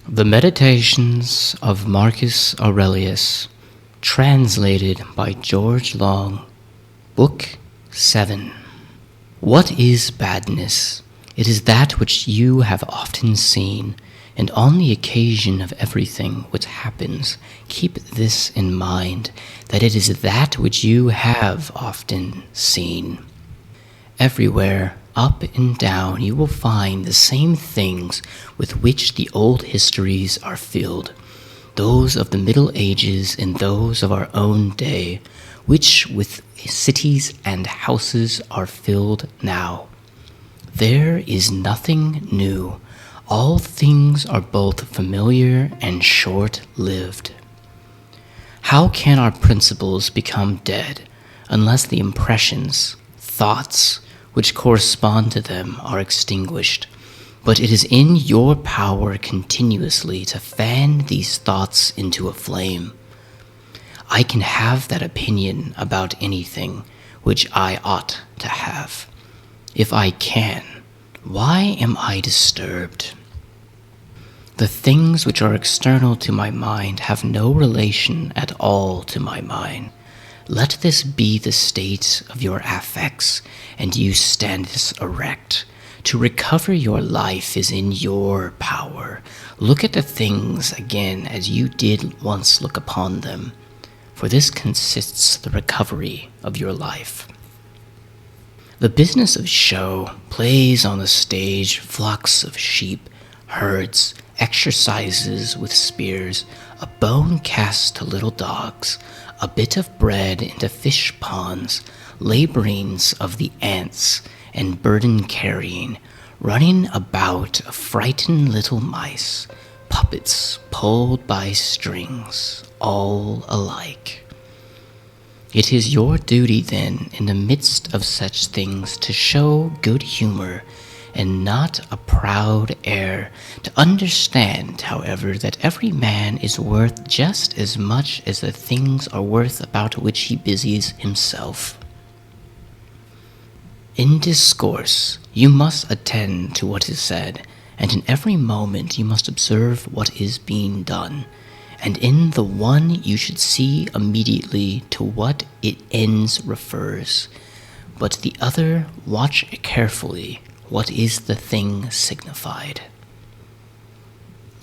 The Meditations of Marcus Aurelius, translated by George Long, Book 7. What is badness? It is that which you have often seen, and on the occasion of everything which happens, keep this in mind, that it is that which you have often seen. Everywhere, up and down, you will find the same things with which the old histories are filled, those of the Middle Ages and those of our own day, which with cities and houses are filled now. There is nothing new. All things are both familiar and short-lived. How can our principles become dead unless the impressions, thoughts, which correspond to them are extinguished? But it is in your power continuously to fan these thoughts into a flame. I can have that opinion about anything which I ought to have. If I can, why am I disturbed? The things which are external to my mind have no relation at all to my mind. Let this be the state of your affects, and you stand erect. To recover your life is in your power. Look at the things again as you did once look upon them, for this consists the recovery of your life. The business of show plays on the stage flocks of sheep, herds, exercises with spears, a bone cast to little dogs, a bit of bread into fish ponds, laborings of the ants, and burden carrying, running about of frightened little mice, puppets pulled by strings, all alike. It is your duty then, in the midst of such things, to show good humor and not a proud air, to understand, however, that every man is worth just as much as the things are worth about which he busies himself. In discourse, you must attend to what is said, and in every moment you must observe what is being done, and in the one you should see immediately to what it ends refers, but the other watch carefully what is the thing signified.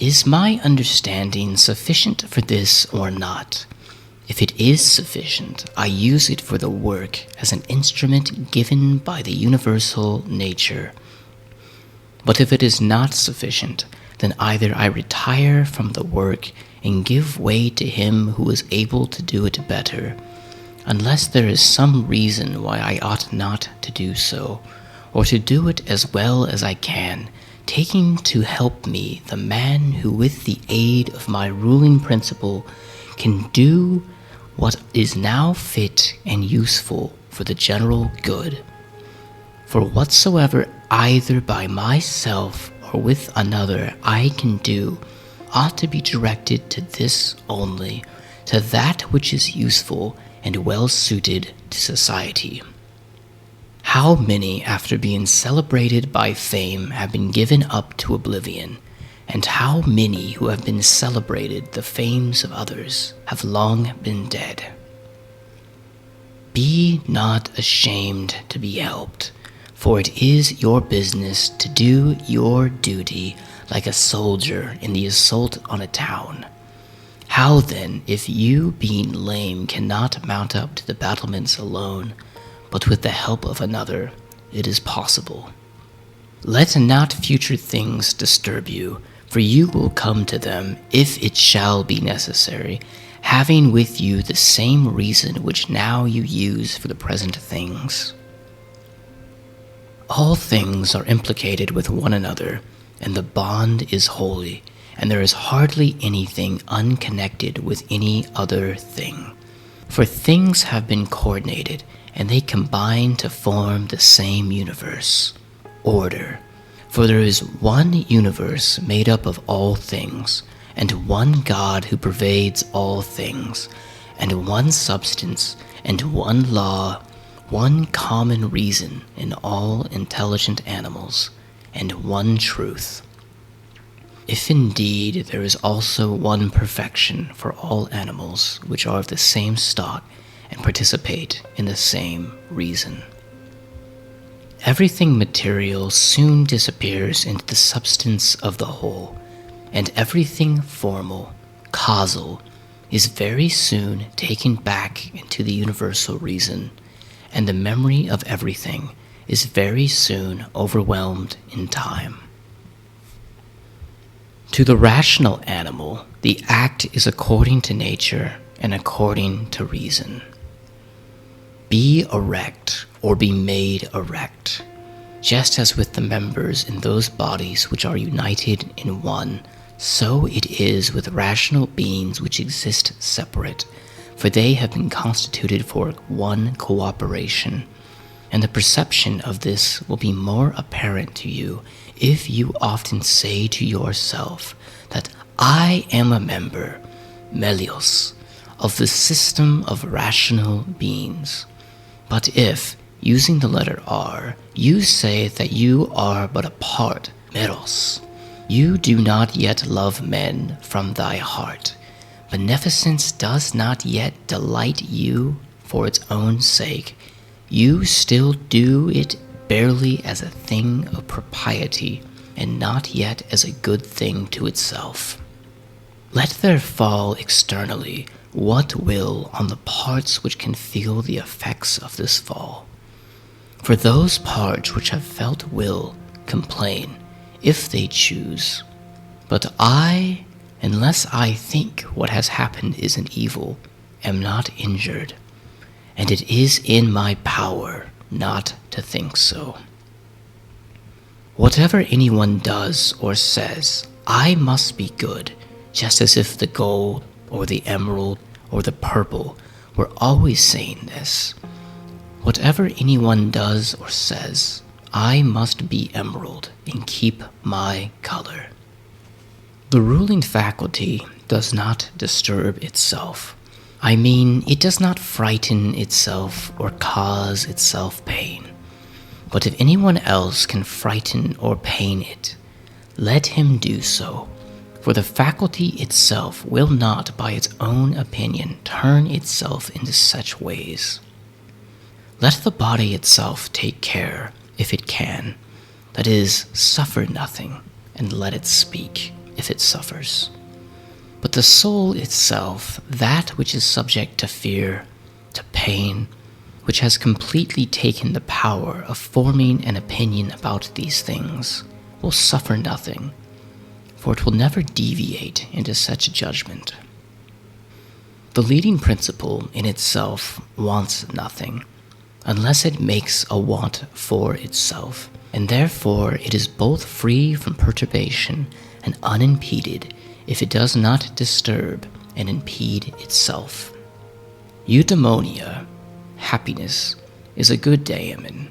Is my understanding sufficient for this or not? If it is sufficient, I use it for the work as an instrument given by the universal nature. But if it is not sufficient, then either I retire from the work and give way to him who is able to do it better, unless there is some reason why I ought not to do so, or to do it as well as I can, taking to help me the man who with the aid of my ruling principle can do what is now fit and useful for the general good. For whatsoever either by myself or with another I can do ought to be directed to this only, to that which is useful and well suited to society. How many, after being celebrated by fame, have been given up to oblivion, and how many who have been celebrated the fames of others have long been dead? Be not ashamed to be helped, for it is your business to do your duty like a soldier in the assault on a town. How then, if you, being lame, cannot mount up to the battlements alone, but with the help of another, it is possible? Let not future things disturb you, for you will come to them, if it shall be necessary, having with you the same reason which now you use for the present things. All things are implicated with one another, and the bond is holy, and there is hardly anything unconnected with any other thing. For things have been coordinated, and they combine to form the same universe, order. For there is one universe made up of all things, and one God who pervades all things, and one substance, and one law, one common reason in all intelligent animals, and one truth. If indeed there is also one perfection for all animals which are of the same stock and participate in the same reason. Everything material soon disappears into the substance of the whole, and everything formal, causal, is very soon taken back into the universal reason, and the memory of everything is very soon overwhelmed in time. To the rational animal, the act is according to nature and according to reason. Be erect or be made erect, just as with the members in those bodies which are united in one, so it is with rational beings which exist separate, for they have been constituted for one cooperation, and the perception of this will be more apparent to you if you often say to yourself that I am a member, melios, of the system of rational beings. But if, using the letter R, you say that you are but a part, meros, you do not yet love men from thy heart. Beneficence does not yet delight you for its own sake. You still do it barely as a thing of propriety, and not yet as a good thing to itself. Let there fall externally what will on the parts which can feel the effects of this fall. For those parts which have felt will complain, if they choose. But I, unless I think what has happened is an evil, am not injured, and it is in my power not to think so. Whatever anyone does or says, I must be good, just as if the gold or the emerald or the purple were always saying this. Whatever anyone does or says, I must be emerald and keep my color. The ruling faculty does not disturb itself. I mean, it does not frighten itself or cause itself pain. But if anyone else can frighten or pain it, let him do so, for the faculty itself will not by its own opinion turn itself into such ways. Let the body itself take care, if it can, that is, suffer nothing, and let it speak, if it suffers. But the soul itself, that which is subject to fear, to pain, which has completely taken the power of forming an opinion about these things, will suffer nothing, for it will never deviate into such a judgment. The leading principle in itself wants nothing, unless it makes a want for itself, and therefore it is both free from perturbation and unimpeded if it does not disturb and impede itself. Eudaimonia, happiness, is a good daemon,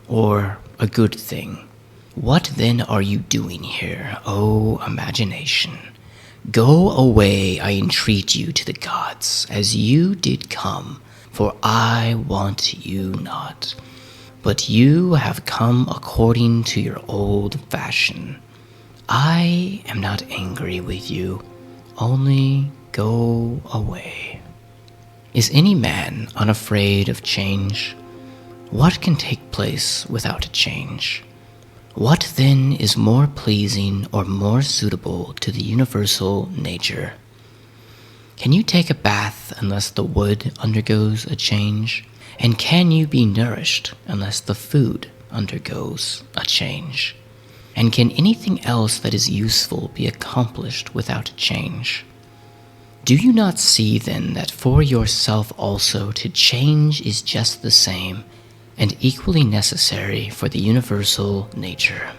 or a good thing. What then are you doing here, O imagination? Go away, I entreat you, to the gods, as you did come, for I want you not. But you have come according to your old fashion. I am not angry with you, only go away. Is any man unafraid of change? What can take place without a change? What then is more pleasing or more suitable to the universal nature? Can you take a bath unless the wood undergoes a change? And can you be nourished unless the food undergoes a change? And can anything else that is useful be accomplished without a change? Do you not see then that for yourself also to change is just the same and equally necessary for the universal nature?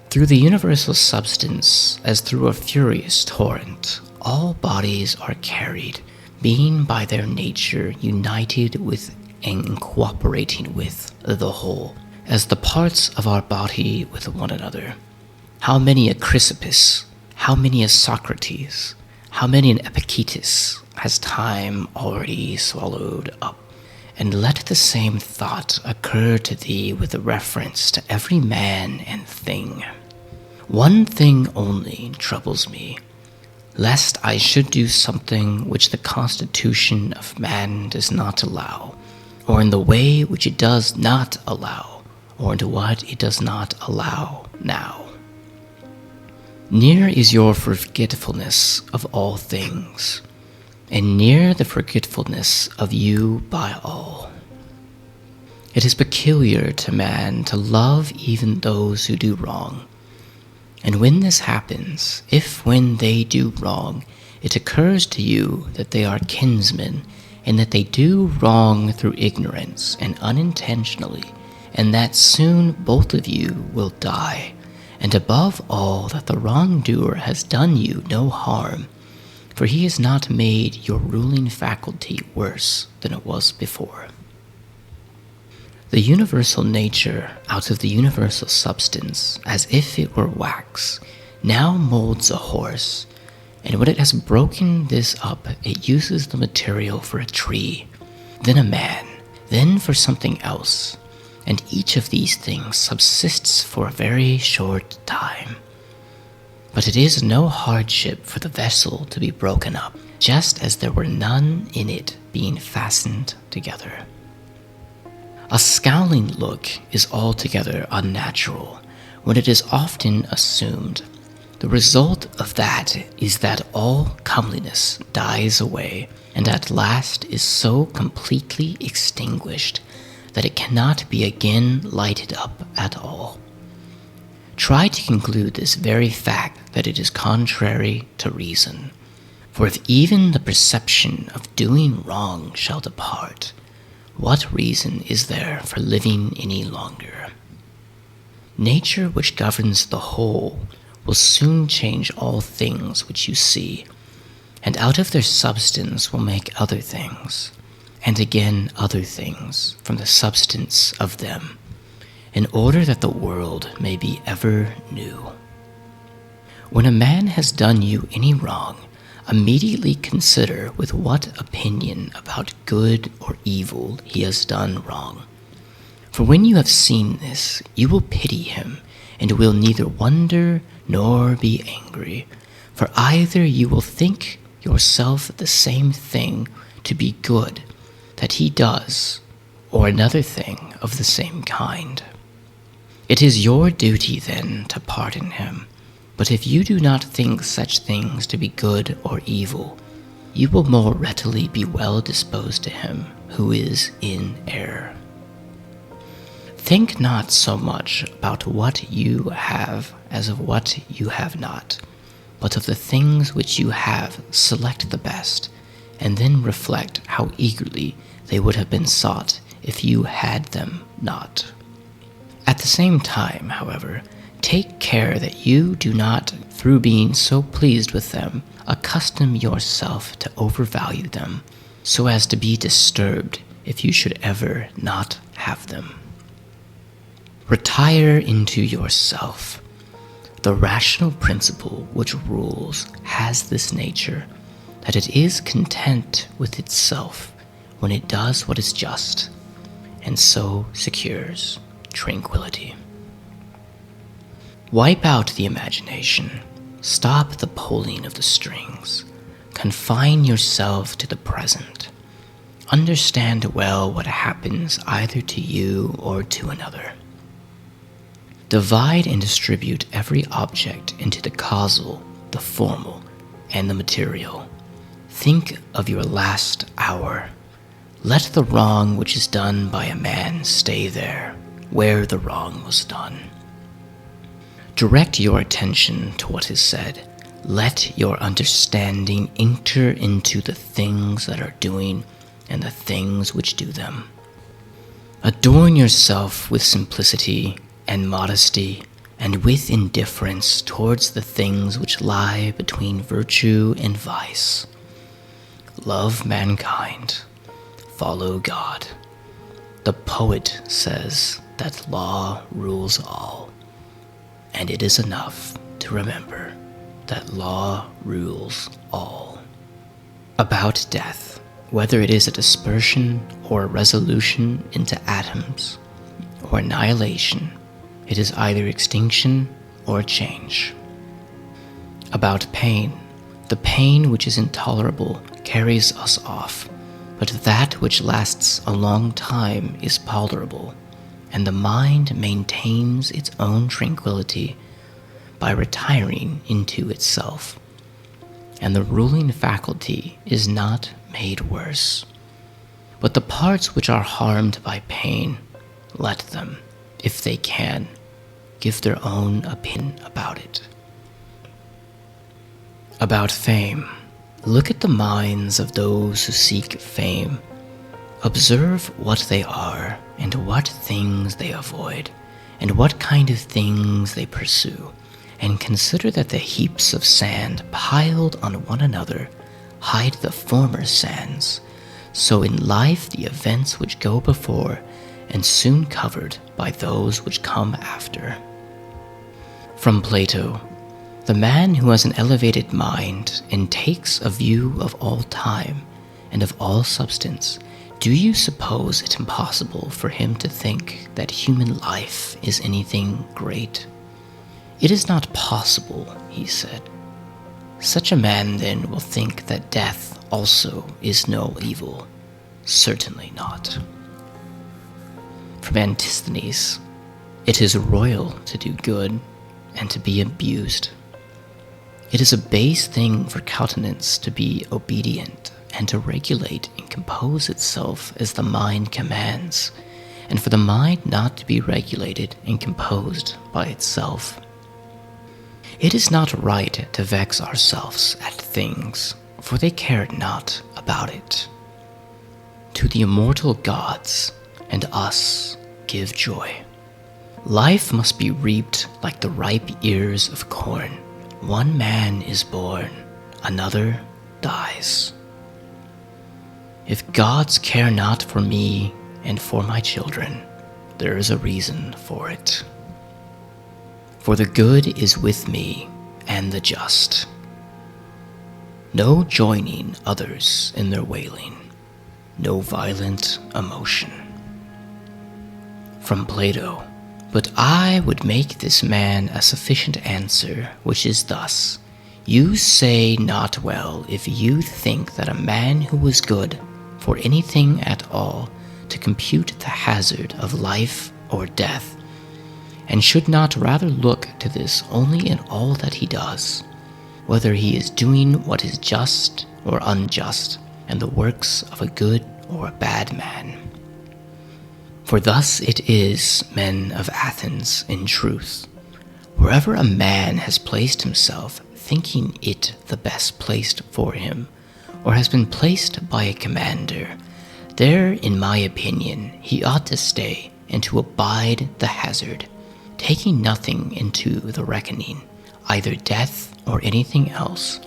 Through the universal substance, as through a furious torrent, all bodies are carried, being by their nature united with and cooperating with the whole, as the parts of our body with one another. How many a Chrysippus, how many a Socrates, how many an Epictetus has time already swallowed up? And let the same thought occur to thee with reference to every man and thing. One thing only troubles me, lest I should do something which the constitution of man does not allow, or in the way which it does not allow, or into what it does not allow now. Near is your forgetfulness of all things, and near the forgetfulness of you by all. It is peculiar to man to love even those who do wrong. And when this happens, if when they do wrong, it occurs to you that they are kinsmen, and that they do wrong through ignorance and unintentionally, and that soon both of you will die, and above all that the wrongdoer has done you no harm, for he has not made your ruling faculty worse than it was before. The universal nature out of the universal substance, as if it were wax, now molds a horse, and when it has broken this up, it uses the material for a tree, then a man, then for something else, and each of these things subsists for a very short time. But it is no hardship for the vessel to be broken up, just as there were none in it being fastened together. A scowling look is altogether unnatural, when it is often assumed. The result of that is that all comeliness dies away, and at last is so completely extinguished that it cannot be again lighted up at all. Try to conclude this very fact that it is contrary to reason. For if even the perception of doing wrong shall depart, what reason is there for living any longer? Nature, which governs the whole, will soon change all things which you see, and out of their substance will make other things, and again other things from the substance of them, in order that the world may be ever new. When a man has done you any wrong, immediately consider with what opinion about good or evil he has done wrong. For when you have seen this, you will pity him, and will neither wonder nor be angry, for either you will think yourself the same thing to be good that he does, or another thing of the same kind. It is your duty then to pardon him. But if you do not think such things to be good or evil, you will more readily be well disposed to him who is in error. Think not so much about what you have as of what you have not, but of the things which you have select the best, and then reflect how eagerly they would have been sought if you had them not. At the same time, however, take care that you do not, through being so pleased with them, accustom yourself to overvalue them, so as to be disturbed if you should ever not have them. Retire into yourself. The rational principle which rules has this nature, that it is content with itself when it does what is just, and so secures tranquility. Wipe out the imagination, stop the pulling of the strings, confine yourself to the present. Understand well what happens either to you or to another. Divide and distribute every object into the causal, the formal, and the material. Think of your last hour. Let the wrong which is done by a man stay there, where the wrong was done. Direct your attention to what is said. Let your understanding enter into the things that are doing and the things which do them. Adorn yourself with simplicity and modesty, and with indifference towards the things which lie between virtue and vice. Love mankind. Follow God. The poet says that law rules all, and it is enough to remember that law rules all. About death, whether it is a dispersion or a resolution into atoms, or annihilation, it is either extinction or change. About pain. The pain which is intolerable carries us off, but that which lasts a long time is tolerable, and the mind maintains its own tranquility by retiring into itself, and the ruling faculty is not made worse. But the parts which are harmed by pain, let them, if they can, give their own opinion about it. About fame. Look at the minds of those who seek fame. Observe what they are, and what things they avoid, and what kind of things they pursue, and consider that the heaps of sand piled on one another hide the former sands, so in life the events which go before, and soon covered by those which come after. From Plato. The man who has an elevated mind and takes a view of all time and of all substance, do you suppose it impossible for him to think that human life is anything great? It is not possible, he said. Such a man then will think that death also is no evil. Certainly not. From Antisthenes. It is royal to do good and to be abused. It is a base thing for countenance to be obedient and to regulate and compose itself as the mind commands, and for the mind not to be regulated and composed by itself. It is not right to vex ourselves at things, for they care not about it. To the immortal gods and us give joy. Life must be reaped like the ripe ears of corn. One man is born, another dies. If gods care not for me and for my children, there is a reason for it. For the good is with me and the just. No joining others in their wailing, no violent emotion. From Plato. But I would make this man a sufficient answer, which is thus: you say not well if you think that a man who was good for anything at all to compute the hazard of life or death, and should not rather look to this only in all that he does, whether he is doing what is just or unjust, and the works of a good or a bad man. For thus it is, men of Athens, in truth. Wherever a man has placed himself, thinking it the best placed for him, or has been placed by a commander, there, in my opinion, he ought to stay and to abide the hazard, taking nothing into the reckoning, either death or anything else,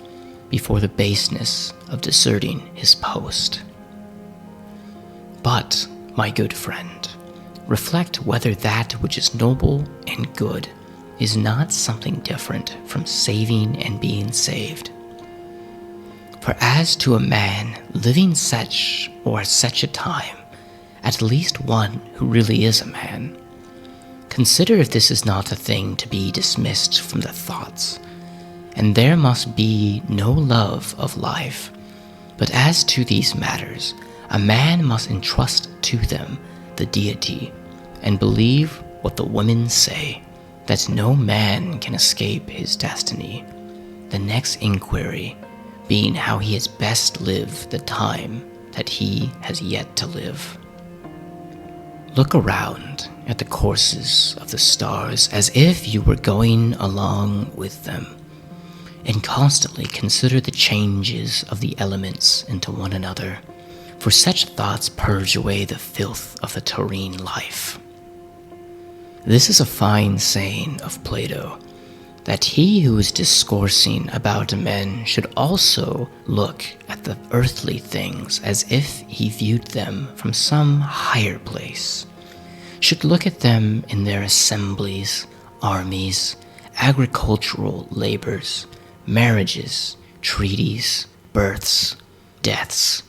before the baseness of deserting his post. But, my good friend, reflect whether that which is noble and good is not something different from saving and being saved. For as to a man living such or such a time, at least one who really is a man, consider if this is not a thing to be dismissed from the thoughts, and there must be no love of life. But as to these matters, a man must entrust to them the deity, and believe what the women say, that no man can escape his destiny, the next inquiry being how he has best lived the time that he has yet to live. Look around at the courses of the stars as if you were going along with them, and constantly consider the changes of the elements into one another, for such thoughts purge away the filth of the terrene life. This is a fine saying of Plato, that he who is discoursing about men should also look at the earthly things as if he viewed them from some higher place, should look at them in their assemblies, armies, agricultural labors, marriages, treaties, births, deaths,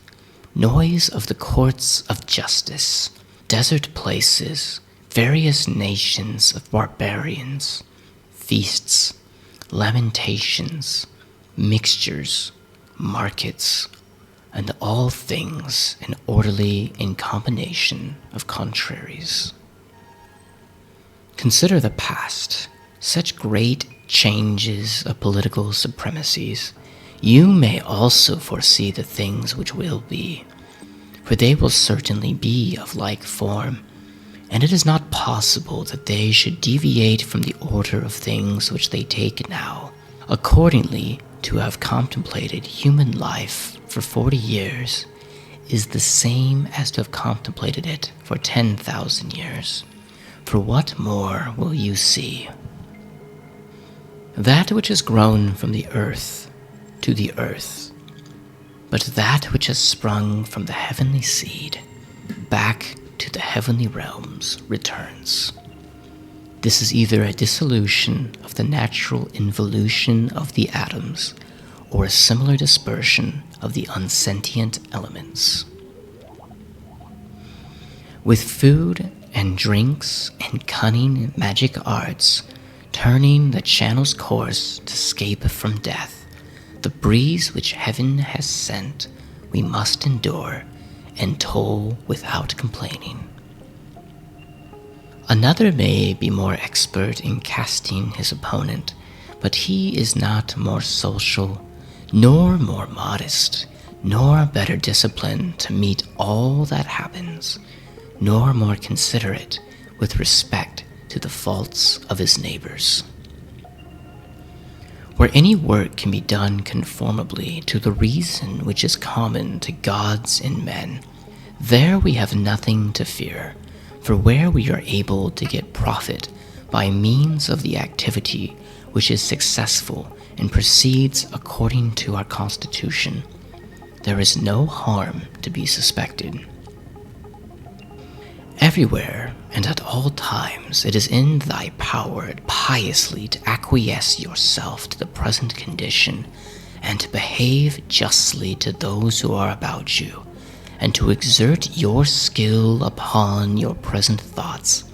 noise of the courts of justice, desert places, various nations of barbarians, feasts, lamentations, mixtures, markets, and all things an orderly in combination of contraries. Consider the past, such great changes of political supremacies. You may also foresee the things which will be, for they will certainly be of like form, and it is not possible that they should deviate from the order of things which they take now. Accordingly, to have contemplated human life for 40 years is the same as to have contemplated it for 10,000 years. For what more will you see? That which has grown from the earth to the earth, but that which has sprung from the heavenly seed back to the heavenly realms returns. This is either a dissolution of the natural involution of the atoms, or a similar dispersion of the unsentient elements. With food and drinks and cunning magic arts, turning the channel's course to escape from death, the breeze which heaven has sent we must endure and toll without complaining. Another may be more expert in casting his opponent, but he is not more social, nor more modest, nor better disciplined to meet all that happens, nor more considerate with respect to the faults of his neighbors. Where any work can be done conformably to the reason which is common to gods and men, there we have nothing to fear, for where we are able to get profit by means of the activity which is successful and proceeds according to our constitution, there is no harm to be suspected. Everywhere and at all times it is in thy power piously to acquiesce yourself to the present condition, and to behave justly to those who are about you, and to exert your skill upon your present thoughts,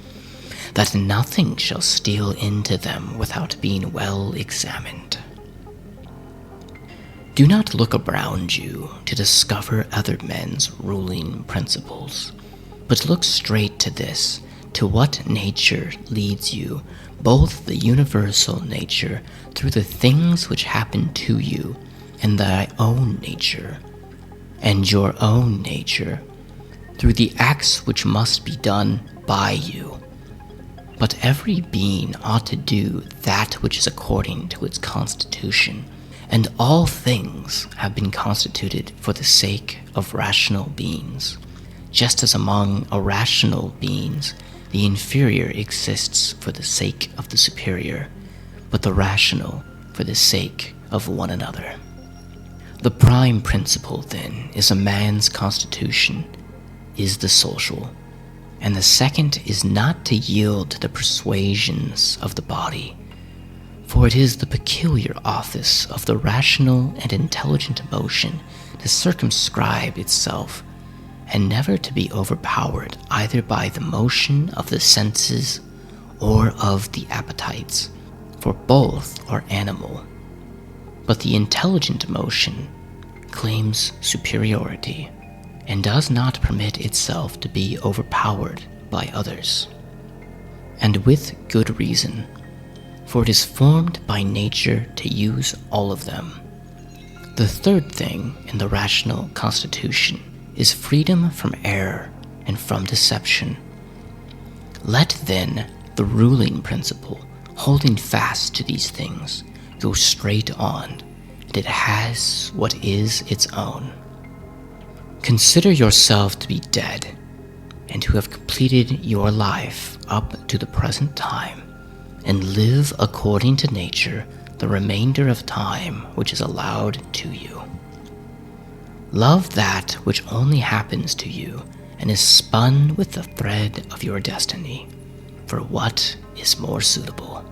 that nothing shall steal into them without being well examined. Do not look around you to discover other men's ruling principles, but look straight to this, to what nature leads you, both the universal nature through the things which happen to you, and thy own nature, and your own nature, through the acts which must be done by you. But every being ought to do that which is according to its constitution, and all things have been constituted for the sake of rational beings, just as among irrational beings the inferior exists for the sake of the superior, but the rational for the sake of one another. The prime principle, then, is a man's constitution, is the social, and the second is not to yield to the persuasions of the body, for it is the peculiar office of the rational and intelligent emotion to circumscribe itself, and never to be overpowered either by the motion of the senses or of the appetites, for both are animal. But the intelligent emotion claims superiority, and does not permit itself to be overpowered by others. And with good reason, for it is formed by nature to use all of them. The third thing in the rational constitution is freedom from error and from deception. Let then the ruling principle, holding fast to these things, go straight on, and it has what is its own. Consider yourself to be dead, and to have completed your life up to the present time, and live according to nature the remainder of time which is allowed to you. Love that which only happens to you and is spun with the thread of your destiny, for what is more suitable?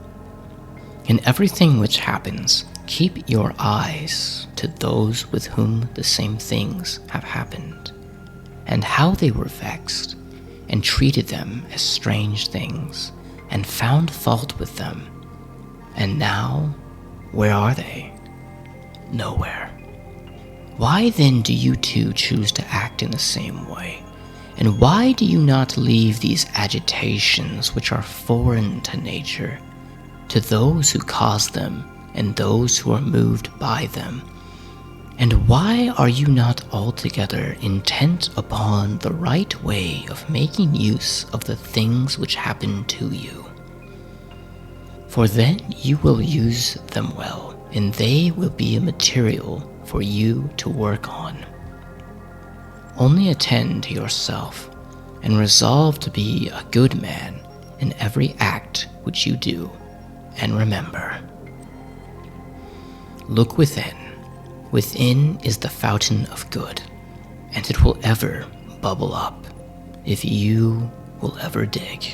In everything which happens, keep your eyes to those with whom the same things have happened, and how they were vexed, and treated them as strange things, and found fault with them, And now, where are they? Nowhere. Why then do you too choose to act in the same way? And why do you not leave these agitations which are foreign to nature, to those who cause them and those who are moved by them? And why are you not altogether intent upon the right way of making use of the things which happen to you? For then you will use them well, and they will be a material for you to work on. Only attend to yourself, and resolve to be a good man in every act which you do, and remember. Look within. Within is the fountain of good, and it will ever bubble up, if you will ever dig.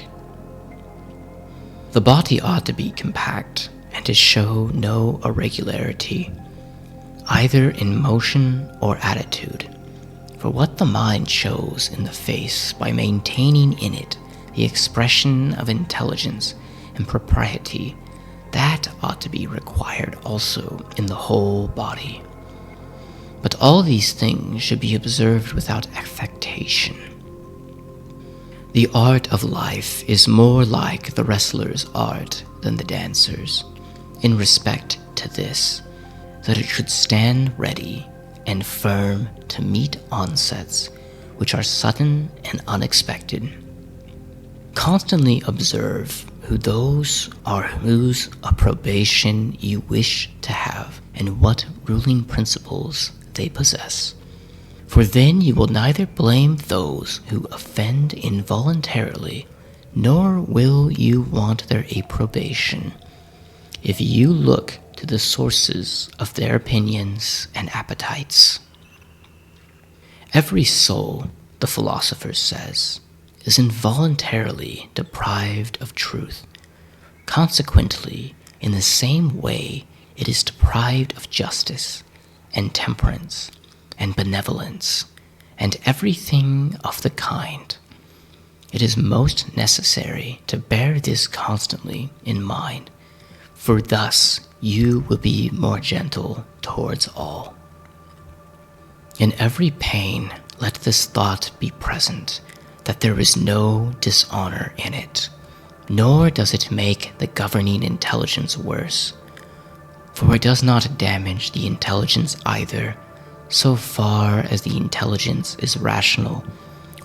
The body ought to be compact, and to show no irregularity, either in motion or attitude. For what the mind shows in the face by maintaining in it the expression of intelligence and propriety, that ought to be required also in the whole body. But all these things should be observed without affectation. The art of life is more like the wrestler's art than the dancer's, in respect to this, that it should stand ready and firm to meet onsets which are sudden and unexpected. Constantly observe who those are whose approbation you wish to have, and what ruling principles they possess. For then you will neither blame those who offend involuntarily, nor will you want their approbation, if you look to the sources of their opinions and appetites. Every soul, the philosopher says, is involuntarily deprived of truth. Consequently, in the same way, it is deprived of justice and temperance and benevolence and everything of the kind. It is most necessary to bear this constantly in mind, for thus you will be more gentle towards all. In every pain, let this thought be present, that there is no dishonor in it, nor does it make the governing intelligence worse, for it does not damage the intelligence either, so far as the intelligence is rational,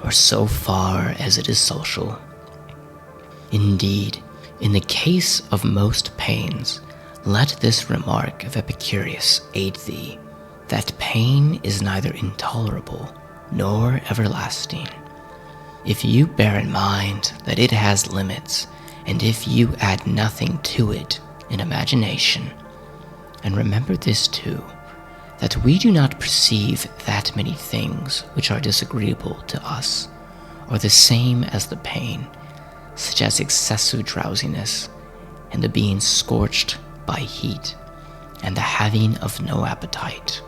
or so far as it is social. Indeed, in the case of most pains, let this remark of Epicurus aid thee, that pain is neither intolerable nor everlasting. If you bear in mind that it has limits, and if you add nothing to it in imagination, and remember this too, that we do not perceive that many things which are disagreeable to us, or the same as the pain, such as excessive drowsiness, and the being scorched by heat, and the having of no appetite.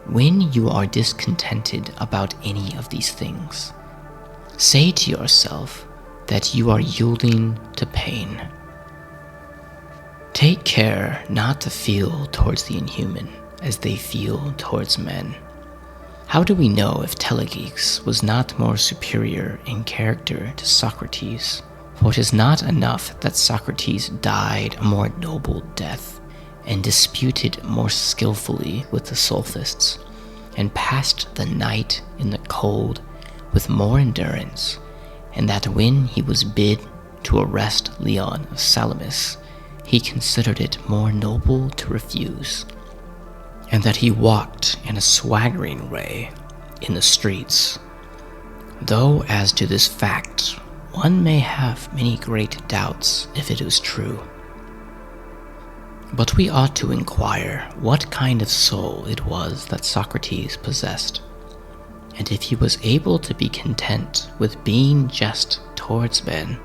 When you are discontented about any of these things, say to yourself that you are yielding to pain. Take care not to feel towards the inhuman as they feel towards men. How do we know if Telegex was not more superior in character to Socrates? For it is not enough that Socrates died a more noble death, and disputed more skillfully with the sophists, and passed the night in the cold with more endurance, and that when he was bid to arrest Leon of Salamis, he considered it more noble to refuse, and that he walked in a swaggering way in the streets. Though as to this fact, one may have many great doubts if it is true. But we ought to inquire what kind of soul it was that Socrates possessed, and if he was able to be content with being just towards men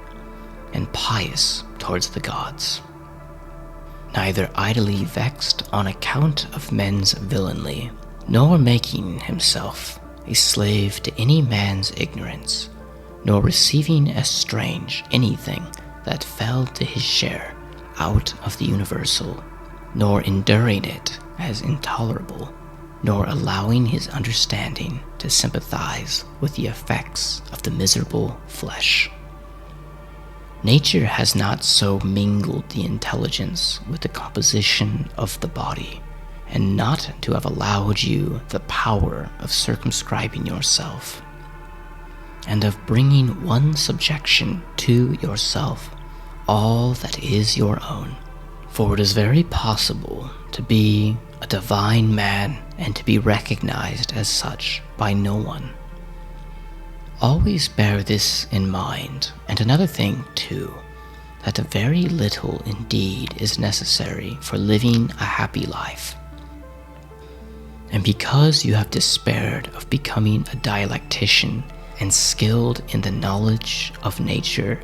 and pious towards the gods, neither idly vexed on account of men's villainy, nor making himself a slave to any man's ignorance, nor receiving as strange anything that fell to his share out of the universal, nor enduring it as intolerable, nor allowing his understanding to sympathize with the effects of the miserable flesh. Nature has not so mingled the intelligence with the composition of the body, and not to have allowed you the power of circumscribing yourself, and of bringing one subjection to yourself, all that is your own. For it is very possible to be a divine man and to be recognized as such by no one. Always bear this in mind, and another thing too, that very little indeed is necessary for living a happy life. And because you have despaired of becoming a dialectician and skilled in the knowledge of nature,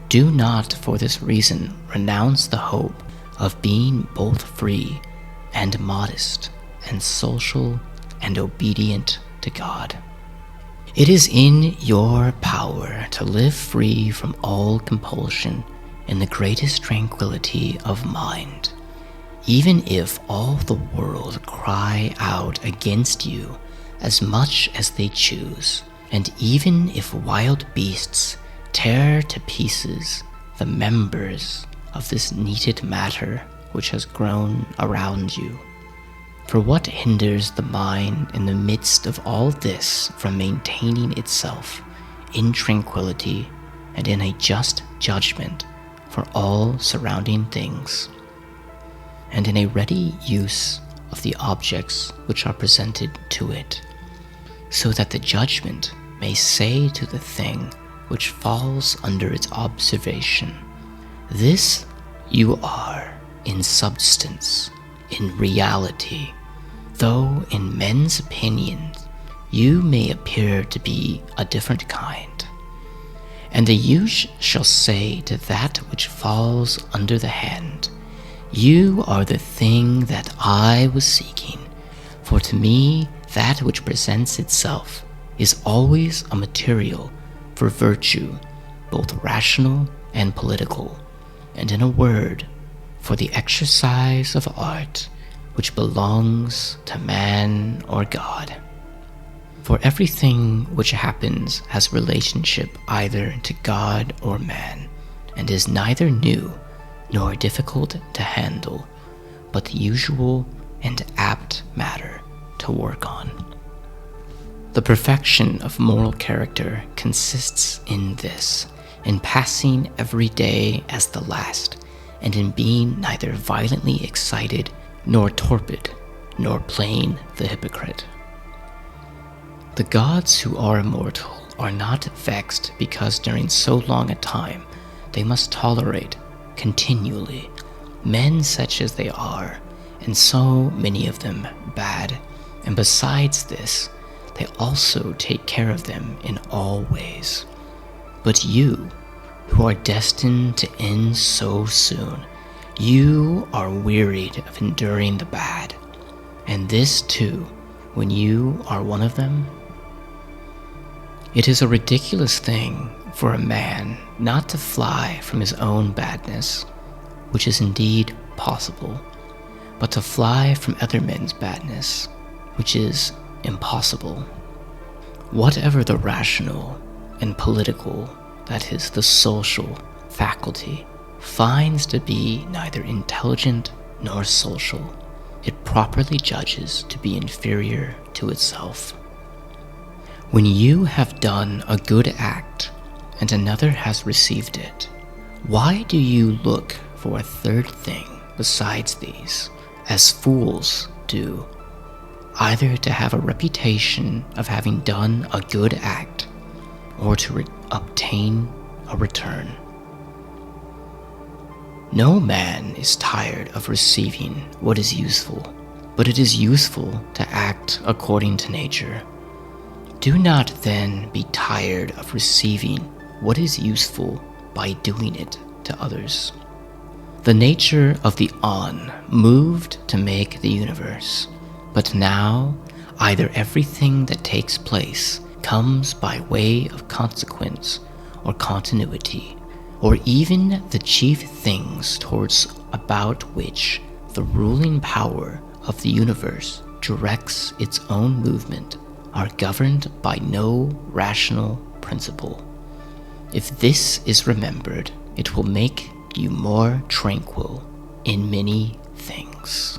do not for this reason renounce the hope of being both free and modest and social and obedient to God. It is in your power to live free from all compulsion in the greatest tranquility of mind, even if all the world cry out against you as much as they choose, and even if wild beasts tear to pieces the members of this neated matter which has grown around you. For what hinders the mind in the midst of all this from maintaining itself in tranquility and in a just judgment for all surrounding things, and in a ready use of the objects which are presented to it, so that the judgment may say to the thing which falls under its observation, "This you are in substance, in reality, though in men's opinions you may appear to be a different kind." And the youth shall say to that which falls under the hand, "You are the thing that I was seeking, for to me that which presents itself is always a material for virtue, both rational and political, and in a word, for the exercise of art, which belongs to man or God." For everything which happens has relationship either to God or man, and is neither new nor difficult to handle, but the usual and apt matter to work on. The perfection of moral character consists in this, in passing every day as the last, and in being neither violently excited nor torpid, nor playing the hypocrite. The gods who are immortal are not vexed because during so long a time they must tolerate continually men such as they are, and so many of them bad, and besides this, they also take care of them in all ways. But you, who are destined to end so soon, you are wearied of enduring the bad, and this too, when you are one of them. It is a ridiculous thing for a man not to fly from his own badness, which is indeed possible, but to fly from other men's badness, which is impossible. Whatever the rational and political, that is, the social faculty, finds to be neither intelligent nor social, it properly judges to be inferior to itself. When you have done a good act and another has received it, why do you look for a third thing besides these, as fools do, either to have a reputation of having done a good act or to obtain a return? No man is tired of receiving what is useful, but it is useful to act according to nature. Do not then be tired of receiving what is useful by doing it to others. The nature of the On moved to make the universe, but now either everything that takes place comes by way of consequence or continuity, or even the chief things towards about which the ruling power of the universe directs its own movement are governed by no rational principle. If this is remembered, it will make you more tranquil in many things.